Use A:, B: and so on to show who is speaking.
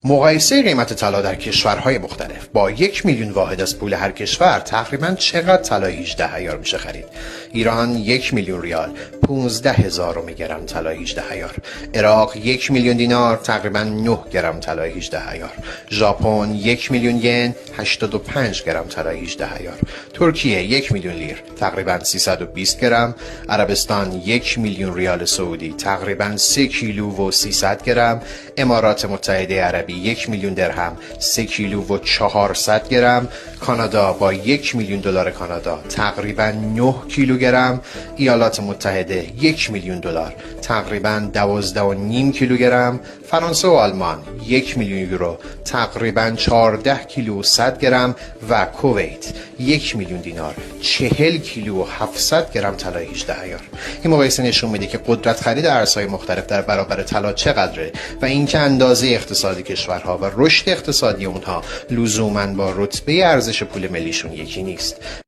A: مقایسه قیمت طلا در کشورهای مختلف با 1,000,000 واحد از پول هر کشور تقریباً چقدر طلا 18 عیار میشه خرید؟ ایران 1,000,000 ریال 15,000 گرم طلا 18 عیار، عراق 1,000,000 دینار تقریباً 9 گرم طلا 18 عیار، ژاپن 1,000,000 ین 85 گرم طلا 18 عیار، ترکیه 1,000,000 لیر تقریباً 320 گرم، عربستان 1,000,000 ریال سعودی تقریباً 3 کیلو و 300 گرم، امارات متحده عربی 1,000,000 درهم 3 کیلو و 400 گرم، کانادا با 1,000,000 دلار کانادا تقریباً 9 کیلوگرم، ایالات متحده 1,000,000 دلار تقریباً 12.5 کیلوگرم، فرانسه و آلمان 1,000,000 یورو تقریباً 14 کیلو و 100 گرم و کویت 1,000,000 دینار 40 کیلو و 700 گرم طلا 18 عیار. این مقایسه نشون میده که قدرت خرید ارزهای مختلف در برابر طلا چقدره و اینکه اندازه اقتصادی کشورها و رشد اقتصادی اونها لزوماً با رتبه ارزش پول ملیشون یکی نیست.